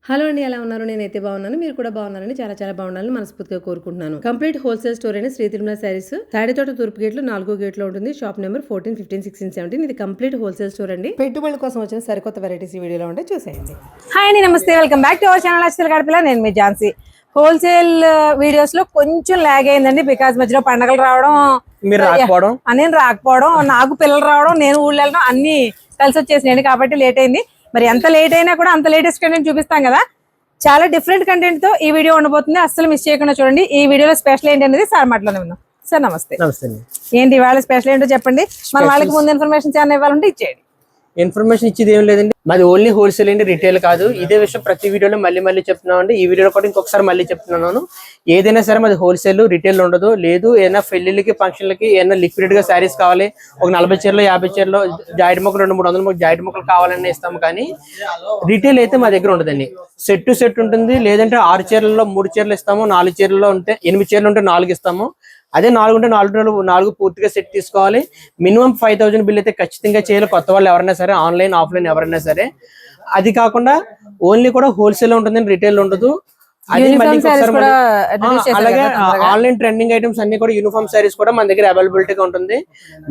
Hello అండి, ఎలా ఉన్నారు? నేనైతే బాగున్నాను, మీరు కూడా బాగున్నారని చాలా బాగున్నారని మనస్ఫూర్తిగా కోరుకుంటున్నాను. కంప్లీట్ హోల్సేల్ స్టోర్ అయిన శ్రీ తిరుమల శారీస్ తాడితోట తూర్పు గేట్ లో 4వ గేట్ లో ఉంటుంది. Shop number 14, 15, 16, 17. ఇది కంప్లీట్ హోల్సేల్ స్టోర్ అండి. పెట్టుబడుల కోసం వచ్చిన సరికొత్త వెరైటీస్ ఈ వీడియోలో ఉంటే చూసేయండి. హాయ్ అండి, నమస్తే, welcome back to our channel Akshara Gadapala. నేను మీ ఝాన్సీ. హోల్సేల్ వీడియోస్ లో కొంచెం లాగ్ అయిందండి, బికాస్ మధ్యలో పండగలు రావడం, నేను రాకపోవడం, నాకు పిల్లలు రావడం, నేను ఊళ్ళో వెళ్ళడం అన్ని కలిసి వచ్చేసినాయండి. కాబట్టి లేట్ అయింది. మరి ఎంత లేట్ అయినా కూడా అంత లేటెస్ట్ కంటెంట్ చూపిస్తాం కదా. చాలా డిఫరెంట్ కంటెంట్ తో ఈ వీడియో ఉండబోతుంది, అస్సలు మిస్ చేయకుండా చూడండి. ఈ వీడియోలో స్పెషల్ ఏంటి అనేది సార్ మాటలోనే విన్నాం. సార్ నమస్తే. ఏంటి ఇవాళ స్పెషల్ ఏంటో చెప్పండి. మన వాళ్ళకి ముందు ఇన్ఫర్మేషన్ చాలా ఇవ్వాలంటే ఇచ్చేయండి. ఇన్ఫర్మేషన్ ఇచ్చేది ఏం లేదండి, మాది ఓన్లీ హోల్సేల్ అండి, రిటైల్ కాదు. ఇదే విషయం ప్రతి వీడియోలో మళ్ళీ చెప్తున్నాం అండి. ఈ వీడియోలో కూడా ఇంకొకసారి మళ్ళీ చెప్తున్నాను. ఏదైనా సరే మాది హోల్సేల్, రిటైల్ ఉండదు. లేదు ఏదైనా పెళ్లిళ్ళకి, ఫంక్షన్లకి ఏదైనా లిక్విడ్ గా శారీస్ కావాలి, ఒక 40 చీరలు 50 చీరలు జాయిడ్ మొక్కలు 200-300 మొక్కలు జాయిడ్ మొక్కలు కావాలని ఇస్తాము. కానీ రిటైల్ అయితే మా దగ్గర ఉండదండి. సెట్ టు సెట్ ఉంటుంది. లేదంటే 6 చీరలలో 3 చీరలు ఇస్తాము, 4 చీరల్లో ఉంటే 8 చీరలు ఉంటే 4 ఇస్తాము. అదే 4 ఉంటే 4 పూర్తిగా సెట్ తీసుకోవాలి. మినిమం 5000 బిల్ అయితే ఖచ్చితంగా చేయాలి. కొత్త వాళ్ళు ఎవరైనా సరే, ఆన్లైన్ ఆఫ్లైన్ ఎవరైనా సరే. అది కాకుండా ఓన్లీ కూడా హోల్సేల్ ఉంటుందండి, రిటైల్ ఉండదు. అలాగే ఆన్లైన్ ట్రెండింగ్ ఐటమ్స్ అన్ని కూడా యూనిఫామ్ సారీస్ కూడా మన దగ్గర అవైలబిలిటీగా ఉంటుంది.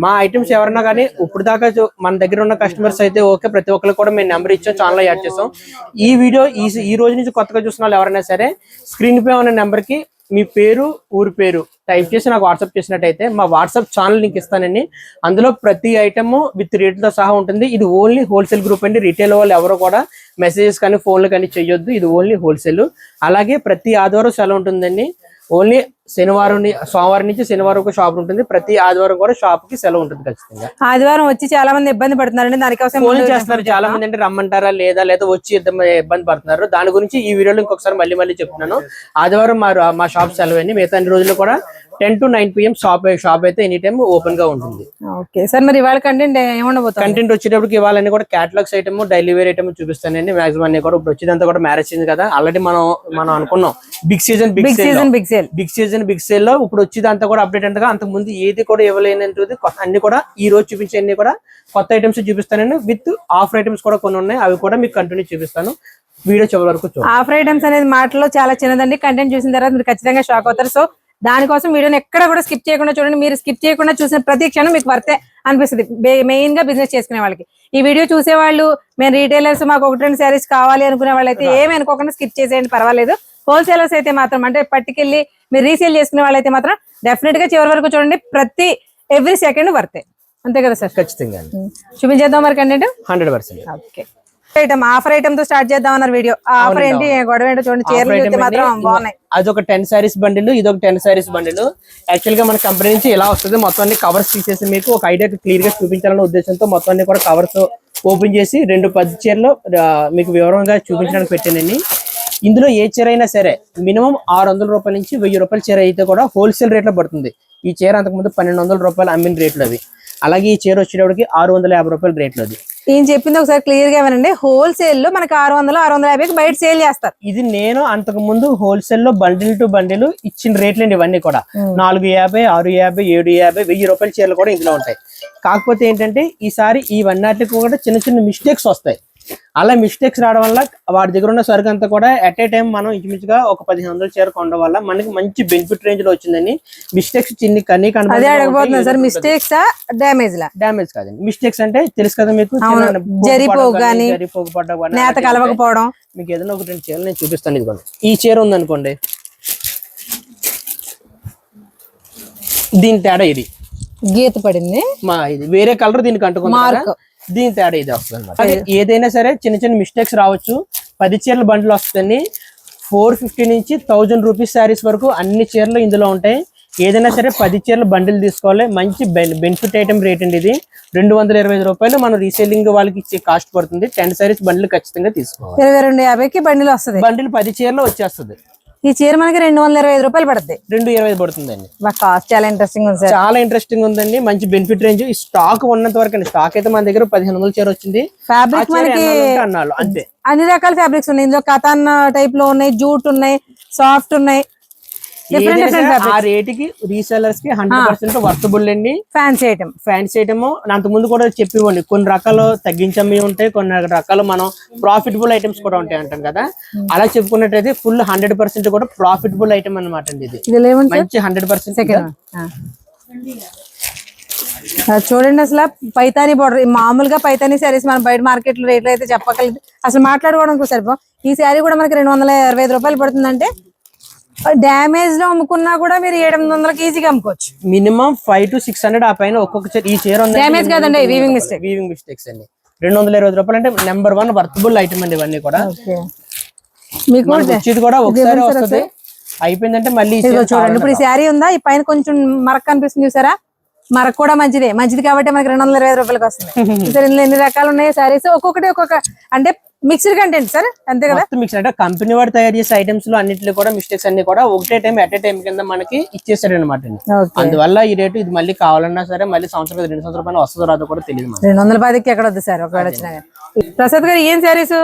మా ఐటమ్స్ ఎవరన్నా కానీ ఇప్పుడు దాకా మన దగ్గర ఉన్న కస్టమర్స్ అయితే ఓకే, ప్రతి ఒక్కరికి కూడా మేము నెంబర్ ఇచ్చాం, ఛానల్ యాడ్ చేసాం. ఈ వీడియో ఈ రోజు నుంచి కొత్తగా చూసిన వాళ్ళు ఎవరైనా సరే స్క్రీన్ పై ఉన్న నెంబర్ కి మీ పేరు, ఊరి పేరు టైప్ చేసి నాకు వాట్సాప్ చేసినట్టయితే మా వాట్సాప్ ఛానల్ లింక్ ఇస్తానండి. అందులో ప్రతి ఐటమ్ విత్ రేట్లతో సహా ఉంటుంది. ఇది ఓన్లీ హోల్సేల్ గ్రూప్ అండి. రిటైల్ వాళ్ళు ఎవరు కూడా మెసేజెస్ కానీ ఫోన్లు కానీ చెయ్యొద్దు. ఇది ఓన్లీ హోల్సేల్. అలాగే ప్రతి ఆదివారం సెలవు ఉంటుందండి. ఓన్లీ సోమవారం నుంచి శనివారం ఒక షాప్ ఉంటుంది. ప్రతి ఆదివారం కూడా షాప్ కి సెలవు ఉంటుంది ఖచ్చితంగా. ఆదివారం వచ్చి చాలా మంది ఇబ్బంది పడుతున్నారండి, దానికోసం ఫోన్ చేస్తున్నారు చాలా మంది. అంటే రమ్మంటారా లేదా వచ్చి ఇబ్బంది పడుతున్నారు. దాని గురించి ఈ వీడియోలో ఇంకొకసారి మళ్ళీ చెప్తున్నాను. ఆదివారం మా షాప్ సెలవు అండి. మిగతా అన్ని రోజులు కూడా 10 to 9 PM షాప్ అయితే ఎనీ టైం ఓపెన్ గా ఉంటుంది. ఓకే సార్, మరి ఇవాళ కంటెంట్ ఏముండబోతుంది? కంటెంట్ వచ్చేటప్పటికి ఇవాళని కూడా catalogues item, daily wear item చూపిస్తానండి. మాక్సిమం అన్ని కూడా ఇప్పుడు వచ్చేదంతా కూడా మ్యారేజ్ సీజన్ కదా. ఆల్రెడీ మనం అనుకున్నాం బిగ్ సేల్ లో ఇప్పుడు వచ్చేదంతా కూడా అప్డేట్ అంతగా. అంతకు ముందు ఏది కూడా ఇవ్వలేనంటుంది. అన్ని కూడా ఈ రోజు చూపించే అన్ని కూడా కొత్త ఐటమ్స్ చూపిస్తానండి. విత్ ఆఫర్ ఐటమ్స్ కూడా కొన్ని ఉన్నాయి, అవి కూడా మీకు కంటిన్యూ చూపిస్తాను. వీడియో చివరి వరకు ఆఫర్ ఐటమ్స్ అనేది మాటలో చాలా చిన్నదండి. కంటెంట్ చూసిన తర్వాత మీరు ఖచ్చితంగా షాక్ అవుతారు. సో దానికోసం వీడియోని ఎక్కడ కూడా స్కిప్ చేయకుండా చూడండి. మీరు స్కిప్ చేయకుండా చూసిన ప్రతి క్షణం మీకు వర్తే అనిపిస్తుంది. మెయిన్ గా బిజినెస్ చేసుకునే వాళ్ళకి. ఈ వీడియో చూసే వాళ్ళు, మేము రీటైలర్స్, మాకు 1-2 శారీస్ కావాలి అనుకునే వాళ్ళైతే ఏమి అనుకోకుండా స్కిప్ చేసేయండి, పర్వాలేదు. హోల్సేలర్స్ అయితే మాత్రం, అంటే పట్టుకెళ్ళి మీరు రీసేల్ చేసుకునే వాళ్ళైతే మాత్రం డెఫినెట్ గా చివరి వరకు చూడండి. ఎవ్రీ సెకండ్ వర్తే. అంతే కదా సార్? ఖచ్చితంగా చూపించేద్దాం మరి కంటెంట్ 100%. ఓకే, ఆఫర్ ఐటమ్ తో స్టార్ట్ చేద్దాం అన్నారు వీడియో. ఆఫర్ ఏంటి, గొడవ ఏంటో చూడండి. చీరలు మాత్రం బాగున్నాయి. అదొక 10 సారీస్ బండిల్, ఇదొక 10 సారీస్ బండిల్. యాక్చువల్ గా మన కంపెనీ నుంచి ఇలా వస్తుంది. మొత్తం అన్ని కవర్స్ తీసేసి మీకు ఒక ఐడియా క్లియర్ గా చూపించాలనే ఉద్దేశంతో మొత్తం అన్ని కూడా కవర్స్ ఓపెన్ చేసి 2 10 చీరలు మీకు వివరంగా చూపించడానికి పెట్టానండి. ఇందులో ఏ చీర అయినా సరే మినిమం 600 రూపాయల నుంచి 1000 రూపాయల చీర అయితే కూడా హోల్సేల్ రేట్ లో పడుతుంది. ఈ చీర అంతకుముందు 1200 రూపాయలు అమ్మిన రేట్లు అవి. అలాగే ఈ చీర వచ్చేటప్పటికి 650 రూపాయల రేట్లు అది. ఏం చెప్పింది ఒకసారి క్లియర్ గా వినండి. హోల్సేల్ లో మనకి 600-650 బయట సేల్ చేస్తారు. ఇది నేను అంతకు ముందు హోల్సేల్ లో బండిల్ టు బండిల్ ఇచ్చిన రేట్లు అండి. ఇవన్నీ కూడా 450, 650, 750, 1000 రూపాయల చీరలు కూడా ఇందులో ఉంటాయి. కాకపోతే ఏంటంటే ఈసారి ఇవన్నీ కూడా చిన్న మిస్టేక్స్ వస్తాయి. అలా మిస్టేక్స్ రావడం వల్ల వాడి దగ్గర ఉన్న సరుకు అంతా కూడా అట్ ఏ టైం మనం ఇంచుమించుగా ఒక 1500 చీర కొనడం వల్ల మనకి మంచి బెనిఫిట్ రేంజ్ లో వచ్చిందని. మిస్టేక్స్ చిన్ని కన్నీ కనబడుతుంది. మిస్టేక్స్ డ్యామేజ్ కాదండి. మిస్టేక్స్ అంటే తెలుసు కదా మీకు, జరిపోగు నేత కలవకపోవడం. మీకు ఏదైనా 1-2 చీరలు నేను చూపిస్తాను. ఇదిగోండి, ఈ చీర ఉందనుకోండి, దీని తేడా ఇది గీత పడింది, ఇది వేరే కలర్ దీనికి అంటుకుంది. దీని తేడా ఇది వస్తుంది అనమాట. ఏదైనా సరే చిన్న మిస్టేక్స్ రావచ్చు. 10 చీరల బండ్లు వస్తుంది. 450 నుంచి 1000 రూపీస్ శారీస్ వరకు అన్ని చీరలు ఇందులో ఉంటాయి. ఏదైనా సరే 10 చీరల బండిల్ తీసుకోవాలి. మంచి బెనిఫిట్ ఐటమ్ రేట్ అండి ఇది. 225 రూపాయలు మనం రీసేలింగ్ వాళ్ళకి ఇచ్చే కాస్ట్ పడుతుంది. 10 సారీస్ బండిల్ ఖచ్చితంగా తీసుకోవాలి. 2250కి బండిల్ వస్తుంది. బండిల్ 10 చీరలు వచ్చేస్తుంది. ఈ చీర మనకి 225 రూపాయలు పడుతుంది. 220 పడుతుందండి. కాస్ట్ చాలా ఇంట్రెస్టింగ్ ఉంది. చాలా ఇంట్రెస్టింగ్ ఉందండి. మంచి బెనిఫిట్ రేంజ్. ఈ స్టాక్ ఉన్నంత వరకు అండి. స్టాక్ అయితే మన దగ్గర 1500 చీర వచ్చింది. ఫ్యాబ్రిక్ మనకి అంతే అన్ని రకాల ఫ్యాబ్రిక్స్ ఉన్నాయి. ఇందులో కథాన్ టైప్ లో ఉన్నాయి, జూట్ ఉన్నాయి, సాఫ్ట్ ఉన్నాయి. ఆ రేట్ కి రీసెలర్స్ కి 100% వర్తబుల్ అండి. ఫ్యాన్సీ ఐటమ్ అంత ముందు కూడా చెప్పివ్వండి, కొన్ని రకాలు తగ్గించమి ఉంటాయి, కొన్ని రకాలు మనం ప్రాఫిటబుల్ ఐటమ్స్ కూడా ఉంటాయి అంటాం కదా. అలా చెప్పుకున్నట్టయితే ఫుల్ 100% కూడా ప్రాఫిటబుల్ ఐటమ్ అనమాట అండి. ఇది మంచి 100%. చూడండి అసలు పైతానీ బోర్డర్, మామూలుగా పైతానీ శారీస్ మనం బయట మార్కెట్ లో రేట్లు అయితే చెప్పగలదు, అసలు మాట్లాడుకోవడానికి సరిపో. ఈ శారీ కూడా మనకి 225 రూపాయలు పడుతుందంటే డ్యామేజ్ లో అమ్ముకున్నా కూడా మీరు 700 ఈజీగా అమ్ముకోవచ్చు. మినిమం 500 to 600 ఆ పైన ఒక్కొక్క ఈ చీర డ్యామేజ్ కాదండి, వీవింగ్ మిస్టేక్స్ అండి. 225 రూపాయలు అంటే నెంబర్ 1 వర్తబుల్ ఐటమ్ అండి. ఇవన్నీ కూడా మీకు వచ్చేది కూడా ఒకసారి వస్తుంది, అయిపోయిందంటే మళ్ళీ చూడండి. ఇప్పుడు ఈ శారీ ఉందా, ఈ పైన కొంచెం మరక కనిపిస్తుంది చూసారా, మరక కూడా మంచిది కాబట్టి మనకి 225 రూపాయలకి వస్తుంది. సార్ ఇందులో ఎన్ని రకాలు ఉన్నాయి శారీస్, ఒక్కొక్కటి ఒక్కొక్క అంటే మిక్స్డ్ కంటెంట్ సార్, అంతే కదా. మిక్స్ అంటే కంపెనీ వాడు తయారు చేసే ఐటమ్స్ లో అన్నింటిలో కూడా మిస్టేక్స్ అన్ని కూడా ఒకటే టైం ఎట్ ఏ టైం కింద మనకి ఇచ్చేసాడు అనమాట. అందువల్ల ఈ రేటు ఇది మళ్ళీ కావాలన్నా సరే మళ్ళీ సంవత్సరం 2 సంవత్సరాల పైన వస్తుందో రాదో కూడా తెలియదు. 210కి ఎక్కడ వద్దు సార్ ఒకవేళ వచ్చినా. ప్రసాద్ గారు ఏం శారీస్?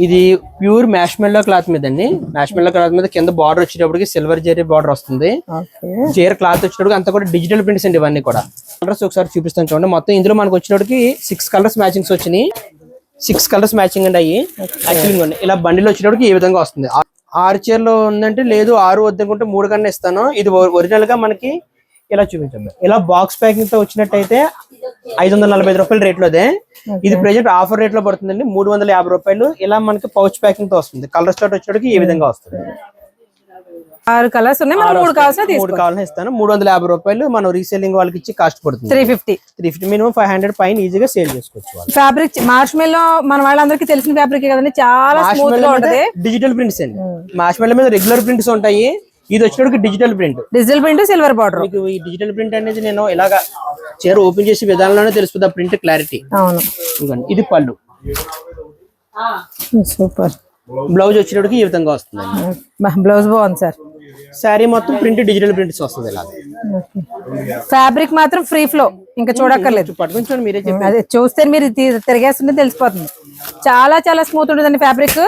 ఇది ప్యూర్ మ్యాష్మెల్లో క్లాత్ మీద అండి. మ్యాష్మెల్లో క్లాత్ మీద కింద బార్డర్ వచ్చేటప్పటికి సిల్వర్ జరీ బార్డర్ వస్తుంది. చీర క్లాత్ వచ్చేటప్పుడు అంతా కూడా డిజిటల్ ప్రింట్స్ అండి. ఇవన్నీ కూడా కలర్స్ ఒకసారి చూపిస్తాను చూడండి. మొత్తం ఇందులో మనకు వచ్చేటప్పటికి 6 కలర్స్ మ్యాచింగ్స్ వచ్చినాయి. 6 కలర్స్ మ్యాచింగ్ అండి అయ్యి యాక్చువల్లీ ఇలా బండిలో వచ్చేటప్పటికి ఈ విధంగా వస్తుంది. 6 చీరలు ఉందంటే లేదు 6 వద్దనుకుంటే 3 కన్నా ఇస్తాను. ఇది ఒరిజినల్ గా మనకి ఇలా చూపించండి. ఇలా బాక్స్ ప్యాకింగ్ తో వచ్చినట్టయితే 545 రూపాయల రేట్ లోదే. ఇది ప్రెజెంట్ ఆఫర్ రేట్ లో పడుతుందండి 350 రూపాయలు. ఇలా మనకి పౌచ్ ప్యాకింగ్ తో వస్తుంది. కలర్ స్టార్ట్ వచ్చేటప్పటికి ఈ విధంగా వస్తుంది. 6 కలర్స్ ఉన్నాయి, 3 కావాలని ఇస్తాను. 350 రూపాయలు మనం రీసేలింగ్ వాళ్ళకి ఇచ్చి కాస్ట్ పడుతుంది. 350 మినిమం 500 పైన ఈజీగా సేల్ చేసుకోవచ్చు. ఫ్యాబ్రిక్ మార్ష్మెల్లో మన వాళ్ళందరికీ తెలిసిన ఫ్యాబ్రిక్ కదండి, చాలా స్మూత్ గా ఉంటది. డిజిటల్ ప్రింట్స్ అండి. మార్ష్మెల్లో మీద రెగ్యులర్ ప్రింట్స్ ఉంటాయి, ఇది వచ్చేటప్పుడు డిజిటల్ ప్రింట్ సిల్వర్ బార్డర్. మీకు ఈ డిజిటల్ ప్రింట్ అనేది నేను ఇలాగా చీర ఓపెన్ చేసే విధానంలోనే తెలుస్తుంది ఆ ప్రింట్ క్లారిటీ. అవును, ఇది పళ్ళు. సూపర్. బ్లౌజ్ వచ్చేటప్పటికి ఈ విధంగా వస్తుంది. బ్లౌజ్ బాగుంది సార్. శారీ మొత్తం ప్రింట్ డిజిటల్ ప్రింట్స్ వస్తుంది. ఇలా ఫ్యాబ్రిక్ మాత్రం ఫ్రీ ఫ్లో, ఇంకా చూడక్కర్లేదు. పట్టుకుని చూడండి, మీరే అదే చూస్తే మీరు తిరిగేస్తుంటే తెలిసిపోతుంది. చాలా చాలా స్మూత్ ఉంటుందండి ఫ్యాబ్రిక్.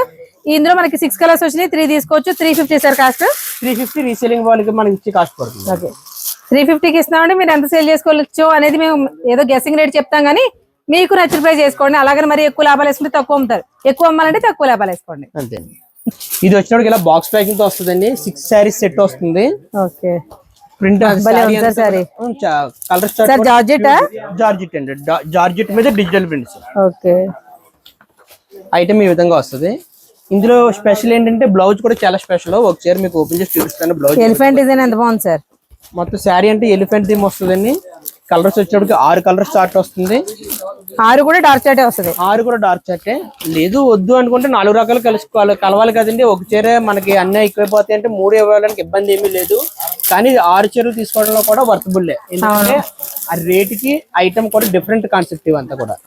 ఇందులో మనకి 6 కలర్స్ వచ్చినాయి, 3 తీసుకోవచ్చు. 350 సార్ కాస్ట్. 350 రీసేలింగ్ వాళ్ళకి మనకి ఇచ్చి కాస్ట్ పడుతుంది. ఓకే, 350కి ఇస్తున్నామంటే మీరు ఎంత సేల్ చేసుకోవచ్చు అనేది మేము ఏదో గెస్సింగ్ రేట్ చెప్తాం, కానీ మీకు నచ్చిన ప్రైస్ చేసుకోండి. అలాగని మరి ఎక్కువ లాభాలు వేసుకుంటే తక్కువ అమ్ముతారు, ఎక్కువ అమ్మాలంటే తక్కువ లాభాలు వేసుకోండి. అంతే. ఇది వచ్చినప్పుడు ఇలా బాక్స్ ప్యాకింగ్ తో వస్తుందండి. 6 శారీస్ సెట్ వస్తుంది. Okay, print sorry colour start georgette అండి. జార్జెట్ మీద డిజిటల్ ప్రింట్స్. ఓకే, ఐటమ్ ఈ విధంగా వస్తుంది. ఇందులో స్పెషల్ ఏంటంటే బ్లౌజ్ కూడా చాలా స్పెషల్. ఒక చీర మీకు ఓపెన్ చేసి చూపిస్తాను. బ్లౌజ్ ఎలిఫెంట్ డిజైన్ ఎంత బాగుంది సార్. మొత్తం శారీ అంటే ఎలిఫెంట్ థీమ్ వస్తుందండి. కలర్స్ వచ్చేటప్పటికి 6 కలర్స్ స్టార్ట్ వస్తుంది. 6 కూడా డార్క్ చాటే వస్తుంది. 6 కూడా డార్క్ చాటే. లేదు వద్దు అనుకుంటే 4 రకాలు కలవాలి కదండి. ఒక చీర మనకి అన్నీ ఎక్కువైపోతాయి అంటే 3 ఇవ్వడానికి ఇబ్బంది ఏమీ లేదు. కానీ 6 చీరలు తీసుకోవడంలో కూడా వర్తబుల్లే. ఎందుకంటే ఆ రేట్ కి ఐటమ్ కూడా డిఫరెంట్ కాన్సెప్ట్. ఇవంతా కూడా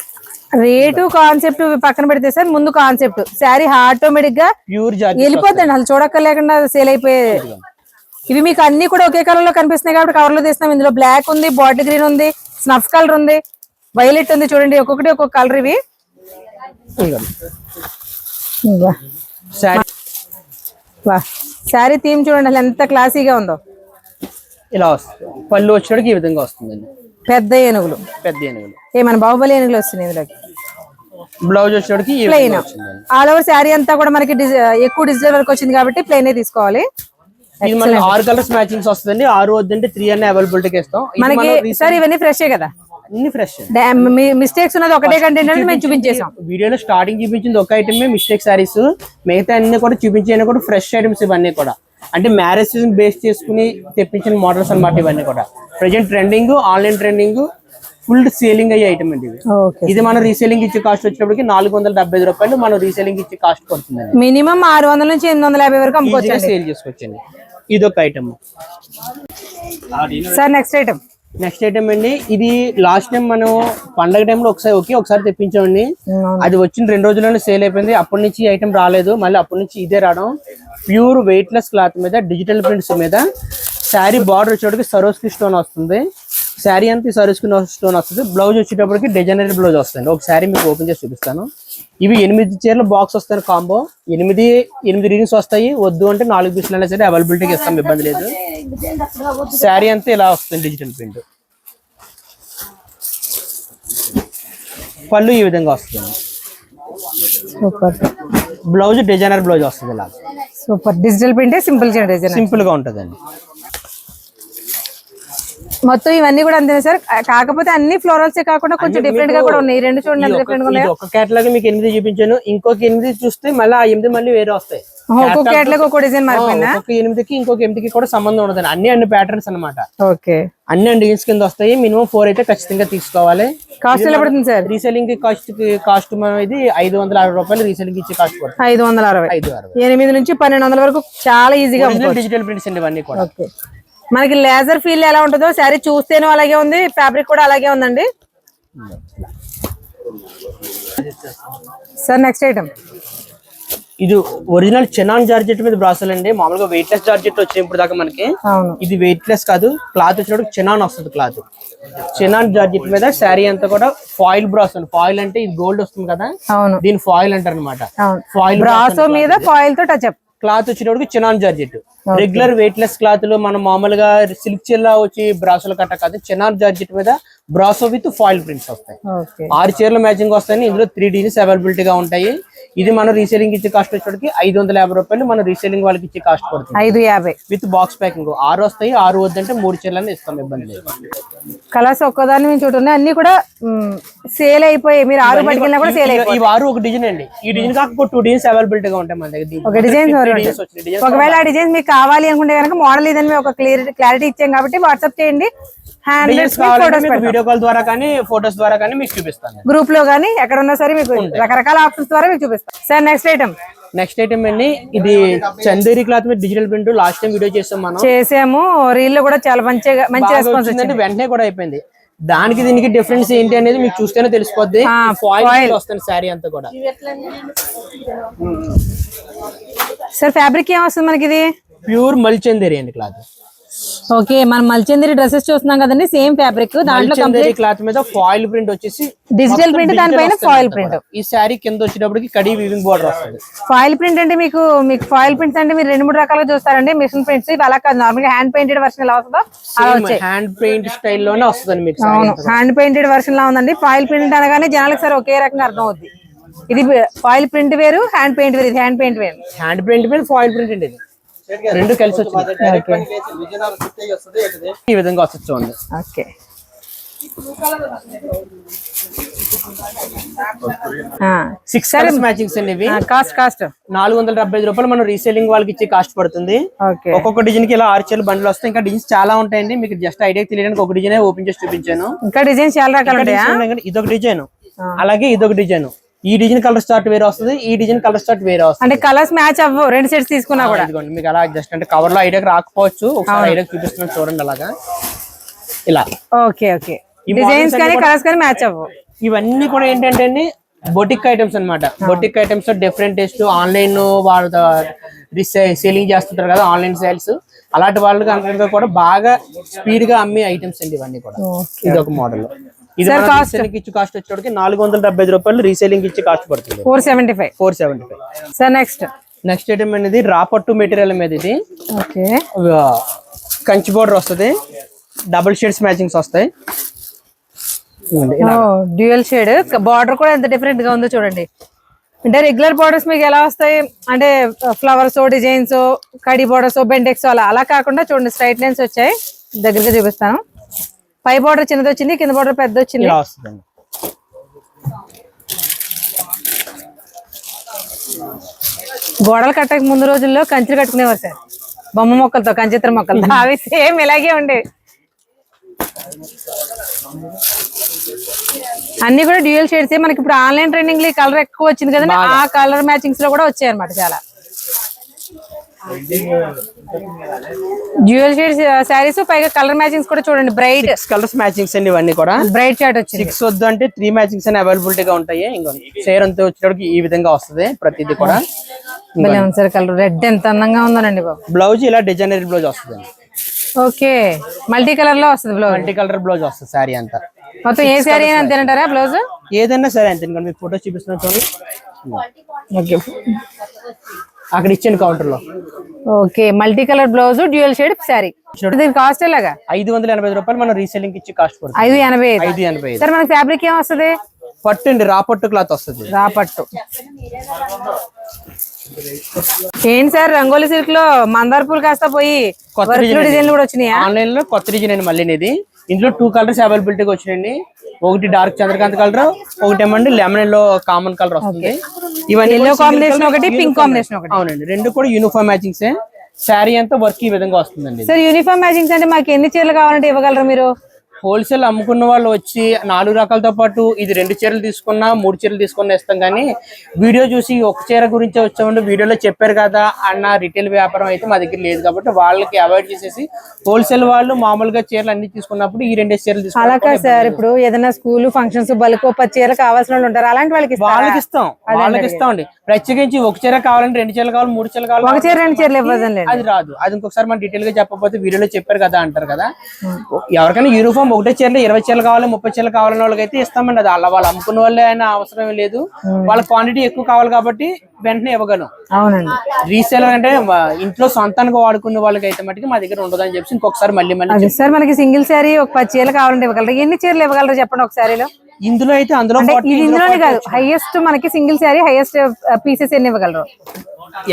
రేటు కాన్సెప్ట్ పక్కన పెడితే సార్, ముందు కాన్సెప్ట్ శారీ ఆటోమేటిక్ గా ప్యూర్ వెళ్ళిపోతుంది. అసలు చూడక్కర్లేకుండా సేల్ అయిపోయేది. ఇవి మీకు అన్ని కూడా ఒకే కలర్ లో కనిపిస్తున్నాయి కాబట్టి కవర్ లో తీస్తున్నాం. ఇందులో బ్లాక్ ఉంది, బాటిల్ గ్రీన్ ఉంది, స్నఫ్ కలర్ ఉంది, వైలెట్ ఉంది. చూడండి ఒక్కొక్కటి ఒక్కొక్క కలర్. ఇవి శారీ థీమ్ చూడండి అసలు ఎంత క్లాసీగా ఉందో. ఇలా వస్తుంది. పళ్ళు వచ్చేటికి ఈ విధంగా వస్తుందండి. పెద్ద ఏనుగులు ఏమైనా బాహుబలి ఏనుగులు వస్తున్నాయి ఇందులోకి. బ్లౌజ్ వచ్చేటికి ప్లెయిన్. ఆల్ ఓవర్ శారీ అంతా కూడా మనకి ఎక్కువ డిజిటల్ వర్క్ వచ్చింది కాబట్టి ప్లెయిన్ తీసుకోవాలి. 6 కలర్స్ మ్యాచింగ్స్ వస్తుంది. 6 వద్దంటే 3 అనే అవైలబిలిటీకి ఇస్తాం. మనకి సార్ ఇవన్నీ ఫ్రెష్ కదా, అన్ని ఫ్రెష్. మిస్టేక్స్ ఉన్నది ఒకటే కంటెంట్ అనేది మేము చూపించేసాం. వీడియోలో స్టార్టింగ్ చూపించింది ఒక ఐటమే మిస్టేక్ సారీస్. మిగతా అన్ని కూడా చూపించేవి కూడా ఫ్రెష్ ఐటమ్స్. ఇవన్నీ కూడా అంటే మ్యారేజ్ సీజన్ బేస్ చేసుకుని తెప్పించిన మోడల్స్ అన్నమాట. ఇవన్నీ కూడా present trending, online trending, full selling అయ్యే ఐటమ్ అండి. ఇది మనం రీసేలింగ్ ఇచ్చే కాస్ట్ వచ్చేటప్పటికి 475 రూపాయలు మనం రీసేలింగ్ ఇచ్చే కాస్ట్ పడుతుంది. మినిమం 600 నుంచి 850 వరకు అమ్ముకోవచ్చు, సేల్ చేసుకోవచ్చండి. ఇదొక ఐటమ్. సార్ నెక్స్ట్ ఐటమ్ అండి. ఇది లాస్ట్ టైం మనం పండగ టైంలో ఒకసారి తెప్పించామండి. అది వచ్చిన 2 రోజుల్లోనే సేల్ అయిపోయింది. అప్పటి నుంచి ఐటమ్ రాలేదు. మళ్ళీ అప్పటి నుంచి ఇదే రావడం. ప్యూర్ వెయిట్ లెస్ క్లాత్ మీద డిజిటల్ ప్రింట్స్ మీద శారీ బార్డర్ వచ్చేటికి సరోస్కి స్టోన్ వస్తుంది. శారీ అంతా ఈ సరుసుకున్న స్టోన్ వస్తుంది. బ్లౌజ్ వచ్చేటప్పటికి డిజైనర్ బ్లౌజ్ వస్తుంది. ఒక శారీ మీకు ఓపెన్ చేసి చూపిస్తాను. ఇవి 8 చీరల బాక్స్ వస్తాయి కాంబో. 8 రీడింగ్స్ వస్తాయి. వద్దు అంటే 4 పీసులు అయినా సరే అవైలబిలిటీకి ఇస్తాం, ఇబ్బంది లేదు. శారీ అంతా ఇలా వస్తుంది డిజిటల్ ప్రింట్. పళ్ళు ఈ విధంగా వస్తుంది. సూపర్. బ్లౌజ్ డిజైనర్ బ్లౌజ్ వస్తుంది. ఇలా సూపర్ డిజిటల్ ప్రింటే సింపుల్ గా ఉంటదండి. మొత్తం ఇవన్నీ కూడా అంతే సార్, కాకపోతే అన్ని ఫ్లోరల్స్ కాకుండా కొంచెం డిఫరెంట్ గా కూడా ఉన్నాయి. 2 చూడండి డిఫరెంట్ గా ఉన్నాయి. ఒక కేటలాగ్ మీకు 8 చూపించాను. ఇంకొక 8 చూస్తే మళ్ళీ ఆ 8 మళ్ళీ వేరే వస్తాయి. ఒక్కొక్క కేటలాగ్ ఒక్కో డిజైన్ మారిపోయిందా? ఒక 8కి ఇంకొక 8కి కూడా సంబంధం ఉండదు. అన్ని ప్యాటర్న్స్ అన్నమాట. ఓకే. అన్ని డిజైన్స్ కింద వస్తాయి. మినిమం 4 అయితే ఖచ్చితంగా తీసుకోవాలి. కాస్ట్ ఎలా పడుతుంది సార్? రీసెల్లింగ్ కి కాస్ట్ ఇది 560 రూపాయలు రీసెల్లింగ్ ఇచ్చే కాస్ట్ పడుతుంది. 560. 8 నుంచి 1200 వరకు చాలా ఈజీగా డిజిటల్ ప్రింట్స్ అండి ఇవన్నీ కూడా. ఓకే. మనకి లేజర్ ఫీల్ ఎలా ఉంటుందో శారీ చూస్తేనూ అలాగే ఉంది, ఫ్యాబ్రిక్ కూడా అలాగే ఉందండి సార్. నెక్స్ట్ ఐటమ్ ఇది ఒరిజినల్ చెనాన్ జార్జెట్ మీద బ్రాసల్ అండి. మామూలుగా వెయిట్ లెస్ జార్జెట్ వచ్చింది ఇప్పుడు దాకా మనకి. ఇది వెయిట్ లెస్ కాదు, క్లాత్ వచ్చినప్పుడు చెనాన్ వస్తుంది. క్లాత్ చెనాన్ జార్జెట్ మీద శారీ అంతా కూడా ఫాయిల్ బ్రాసో. ఫాయిల్ అంటే ఇది గోల్డ్ వస్తుంది కదా, దీని ఫాయిల్ అంటారు అనమాట. ఫాయిల్ బ్రాసో మీద ఫాయిల్ తో టచ్ అప్. క్లాత్ వచ్చేటప్పుడు chinon georgette. Regular weight less cloth లో మనం మామూలుగా సిల్క్ చీరలా వచ్చి బ్రాసోలు కట్ట కాదు, చెనాన్ జార్జెట్ మీద బ్రాసో విత్ ఫాయిల్ ప్రింట్స్ వస్తాయి. 6 చీరలు మ్యాచింగ్ వస్తాయి. ఇందులో 3 డిజైన్స్ అవైలబిలిటీ గా ఉంటాయి. ఇది మనం రీసేలింగ్ ఇచ్చే కాస్ట్ వచ్చేటికి 550 రూపాయలు. మనం రీసేలింగ్ వాళ్ళకి ఇచ్చే కాస్ట్ పడుతుంది 550 విత్ బాక్స్ ప్యాకింగ్. 6 వస్తాయి. 6 వద్దంటే 3 చీరలని ఇస్తాం, ఇబ్బంది లేదు. కలర్స్ ఒక్కదాన్ని మేము చూడండి అన్ని కూడా సేల్ అయిపోయి మీరు 6 పట్టుకెళ్ళినా కూడా సేల్ అయిపోయి. ఈ 6 ఒక డిజైన్ అండి. ఈ డిజైన్ కాకపోతే 2 డిజైన్స్ అవైలబిలిటీ గా ఉంటాయి మన దగ్గర. ఒక డిజైన్ ఒకవేళ ఆ డిజైన్ మీకు కావాలి అనుకుంటే కనుక మోడల్ ఇదని మేము ఒక క్లారిటీ ఇచ్చాం కాబట్టి వాట్సాప్ చేయండి. వీడియో కాల్ ద్వారా కానీ ఫోటోస్ ద్వారా కానీ మీకు చూపిస్తాను. గ్రూప్ లో కానీ ఎక్కడ ఉన్నా సరే మీకు రకరకాల ఆప్షన్స్ ద్వారా మీకు చూపిస్తాం సార్. నెక్స్ట్ ఐటమ్ అండి, ఇది చందేరి క్లాత్ మీద digital print. Last time video చేసాము. రీల్ లో కూడా చాలా మంచి రెస్పాన్స్ వచ్చింది. వెంటనే కూడా అయిపోయింది. దానికి దీనికి డిఫరెన్స్ ఏంటి అనేది మీకు చూస్తేనే తెలిసిపోద్ది. ఫాయిల్ వస్తుంది శారీ అంతా కూడా. సార్ ఫ్యాబ్రిక్ ఏం వస్తుంది మనకి? ఇది ప్యూర్ మల్చందేరి అండి క్లాత్. ఓకే, మనం మల్చందేరి డ్రెస్సెస్ చూస్తున్నాం కదండి, సేమ్ ఫ్యాబ్రిక్. దాంట్లో కంప్లీట్ క్లాత్ మీద ఫాయిల్ ప్రింట్ వచ్చేసి డిజిటల్ ప్రింట్, దానిపైన ఫాయిల్ ప్రింట్. ఈ శారీ కింద వచ్చేటప్పటికి కడి వీవింగ్ బోర్డర్ వస్తుంది. ఫాయిల్ ప్రింట్ అంటే మీకు ఫాయిల్ ప్రింట్స్ అంటే మీరు 2-3 రకాలుగా చూస్తారండి. మిషన్ ప్రింట్స్ ఇవి అలా కాదు, నార్మల్ గా హ్యాండ్ పెయింటెడ్ వర్షన్ ఎలా వస్తుందో అలా వచ్చాయి. హ్యాండ్ పెయింట్ స్టైల్ లోనే వస్తుంది మీకు. అవును, హ్యాండ్ పెయింటెడ్ వర్షన్ లా ఉందండి. ఫాయిల్ ప్రింట్ అనగానే జనాలకు సరే ఒకే రకంగా అర్థం అవుద్ది. ఇది ఫాయిల్ ప్రింట్ వేరు, హ్యాండ్ పెయింట్ వేరు. ఇది హ్యాండ్ పెయింట్ వేరు. హ్యాండ్ పెయింట్ మీద ఫాయిల్ ప్రింట్ అండి. ఇది 2 కలిసి వచ్చింది. ఈ విధంగా వస్తుంది చూడండి. ఓకే, మ్యాచింగ్స్ అండి ఇవి. కాస్ట్ 475 రూపాయలు మనం రీసేలింగ్ వాళ్ళకి ఇచ్చే కాస్ట్ పడుతుంది. ఒక్కొక్క డిజైన్ కి ఇలా 6 చీరలు బండ్లు వస్తాయి. ఇంకా డిజైన్స్ చాలా ఉంటాయండి. మీకు జస్ట్ ఐడియా తెలియడానికి ఒక డిజైన్ ఓపెన్ చేసి చూపించాను. ఇంకా డిజైన్స్ చాలా రకాలు ఉంటాయి. ఇదొక డిజైన్, అలాగే ఇదొక డిజైన్. ఈ డిజైన్ కలర్ స్టార్ట్ వేరే వస్తుంది, ఈ డిజైన్ కలర్ స్టార్ట్ వేరే వస్తుంది. అంటే కలర్స్ మ్యాచ్ అవ్వవు 2 సెట్స్ తీసుకున్నా కూడా. మీకు అలా జస్ట్ అంటే కవర్ లో ఐడియాకి రాకపోవచ్చు, ఒకసారి ఐడియా చూపిస్తున్నాను చూడండి. అలాగా ఇలా. ఓకే, డిజైన్స్ కానీ కలర్స్ కానీ మ్యాచ్ అవ్వవు. ఇవన్నీ కూడా ఏంటంటే అండి బొటిక్ ఐటమ్స్ అన్నమాట. Boutique items different taste. Online వాళ్ళు సేలింగ్ చేస్తుంటారు కదా, ఆన్లైన్ సేల్స్. అలాంటి వాళ్ళకి కూడా బాగా స్పీడ్ గా అమ్మే ఐటమ్స్ అండి ఇవన్నీ కూడా. ఇది ఒక మోడల్. ఇది ఇచ్చి కాస్ట్ వచ్చేటికి 475 రూపాయలు రీసేలింగ్ ఇచ్చి కాస్ట్ పడుతుంది. 475. సార్ నెక్స్ట్ ఐటమ్ అనేది రాపట్టు మెటీరియల్ మీద. ఇది కంచి బోర్డర్ వస్తుంది, డబుల్ షేడ్స్ మ్యాచింగ్స్ వస్తాయి. డ్యూయల్ షేడ్ బార్డర్ కూడా ఎంత డిఫరెంట్ గా ఉందో చూడండి. అంటే రెగ్యులర్ బార్డర్స్ మీకు ఎలా వస్తాయి అంటే ఫ్లవర్స్, డిజైన్స్, కడి బార్డర్స్, బెండెక్స్ అలా కాకుండా చూడండి స్ట్రైట్ లైన్స్ వచ్చాయి. దగ్గరగా చూపిస్తాను. పై బార్డర్ చిన్నది వచ్చింది, కింద బార్డర్ పెద్ద వచ్చింది. గోడలు కట్టక ముందు రోజుల్లో కంచెలు కట్టుకునేవారు సార్, బొమ్మ మొక్కలతో, కంచిత్ర మొక్కలతో. అవి సేమ్ ఇలాగే ఉండేవి. అన్ని కూడా డ్యూయల్ షేడ్స్. మనకి ఇప్పుడు ఆన్లైన్ ట్రెండింగ్ లో కలర్ ఎక్కువ వచ్చింది కదండి, ఆ కలర్ మ్యాచింగ్స్ లో కూడా వచ్చాయి అనమాట చాలా. డ్యూయల్ షేడ్స్ శారీస్, పైగా కలర్ మ్యాచింగ్స్ కూడా చూడండి. బ్రైట్ కలర్స్ మ్యాచింగ్స్ అండి ఇవన్నీ కూడా. బ్రైట్ షార్ట్ వచ్చింది. 6 వద్దు అంటే 3 మ్యాచింగ్స్ అని అవైలబిలిటీ గా ఉంటాయి. ఇంకో షేర్ అంతా వచ్చేటప్పుడు ఈ విధంగా వస్తుంది ప్రతిదీ కూడా. సార్ కలర్ రెడ్ ఎంత అందంగా ఉందోనండి బాబు. బ్లౌజ్ ఇలా డిజైనర్ బ్లౌజ్ వస్తుంది. ఓకే, మల్టీ కలర్ లో వస్తుంది బ్లౌజ్. మల్టీ కలర్ బ్లౌజ్ వస్తుంది శారీ అంతా. మొత్తం ఏ శారీ అయినా అంతేనంటారా బ్లౌజ్? ఏదైనా సరే అంతే. ఇంకా మీకు ఫోటో చూపిస్తున్నాను చూడండి. ఓకే, అక్కడ ఇచ్చాను కౌంటర్ లో. Okay, multi colour blouse dual shade sari. దీని కాస్ట్ ఎలాగా? 585 రూపాయలు మనం రీసెల్లింగ్ ఇచ్చి కాస్ట్ పడుతుంది. 585. 585. సరే మనకి ఫ్యాబ్రిక్ ఏం వస్తుంది? పట్టు అండి, రాపట్టు క్లాత్ వస్తుంది. రాపట్టు. ఏంటి సార్ రంగోలీ సిల్క్ లో మందార పూలు కాస్త పోయి కొత్త డిజైన్లు కూడా వచ్చినాయా? ఆన్లైన్ లో కొత్త డిజైన్ అండి. మళ్ళీ ఇది ఇందులో 2 కలర్స్ అవైలబిలిటీగా వచ్చినాయండి. ఒకటి డార్క్ చంద్రకాంత్ కలర్, ఒకటి ఏమండి లెమన్ ఎల్లో కామన్ కలర్ వస్తుంది. ఇవన్నీ ఎల్లో కాంబినేషన్ ఒకటి, పింక్ కాంబినేషన్ ఒకటి. అవునండి, రెండు కూడా యూనిఫామ్ మ్యాచింగ్స్. శారీ అంతా వర్క్ ఈ విధంగా వస్తుందండి. సార్ యూనిఫామ్ మ్యాచింగ్స్ అంటే మాకు ఎన్ని చీరలు కావాలంటే ఇవ్వగలరా మీరు? హోల్సేల్ అమ్ముకున్న వాళ్ళు వచ్చి 4 రకాలతో పాటు ఇది 2 చీరలు తీసుకున్నా 3 చీరలు తీసుకున్నా ఇస్తాం. కానీ వీడియో చూసి ఒక చీర గురించి వచ్చామంటే వీడియోలో చెప్పారు కదా అన్న రిటైల్ వ్యాపారం అయితే మా దగ్గర లేదు. కాబట్టి వాళ్ళకి అవాయిడ్ చేసేసి హోల్సేల్ వాళ్ళు మామూలుగా చీరలు అన్ని తీసుకున్నప్పుడు ఈ 2 చీరలు తీసుకుంటాం. అలా కాదు సార్, ఇప్పుడు ఏదైనా స్కూల్ ఫంక్షన్స్ బల్క్ 10 చీరలు కావాల్సిన వాళ్ళు ఉంటారు, అలాంటి వాళ్ళకి ఇస్తామండి. ప్రత్యేకించి ఒక చీర కావాలంటే 2 చీరలు కావాలి, 3 చీరలు కావాలి, ఒక చీర 2 చీరలు ఇవ్వదండి. అది రాదు. అది ఇంకొకసారి మనం డీటెయిల్ గా చెప్పకపోతే వీడియోలో చెప్పారు కదా అంటారు కదా. ఎవరికైనా యూనిఫామ్ ఒకటే చీరలు 20 చీరలు కావాలి, 30 చీరలు కావాలన్న వాళ్ళకైతే ఇస్తామండి. అది అలా వాళ్ళు అమ్ముకున్న వాళ్ళే అయినా అవసరం లేదు. వాళ్ళ క్వాంటిటీ ఎక్కువ కావాలి కాబట్టి వెంటనే ఇవ్వగలం. అవునండి, రీసేల్ అంటే ఇంట్లో సొంతానికి వాడుకునే వాళ్ళకి అయితే మటుకు మా దగ్గర ఉండదని చెప్పి ఇంకొకసారి మళ్ళీ సార్ మనకి సింగిల్ శారీ ఒక 10 చీరలు కావాలంటే ఇవ్వగలరు. ఎన్ని చీరలు ఇవ్వగలరు చెప్పండి ఒక శారీలో? ఇందులో అయితే ఇందులోనే కాదు, హైయెస్ట్ మనకి సింగిల్ శారీ హైయెస్ట్ పీసెస్ ఎన్ని ఇవ్వగలరు?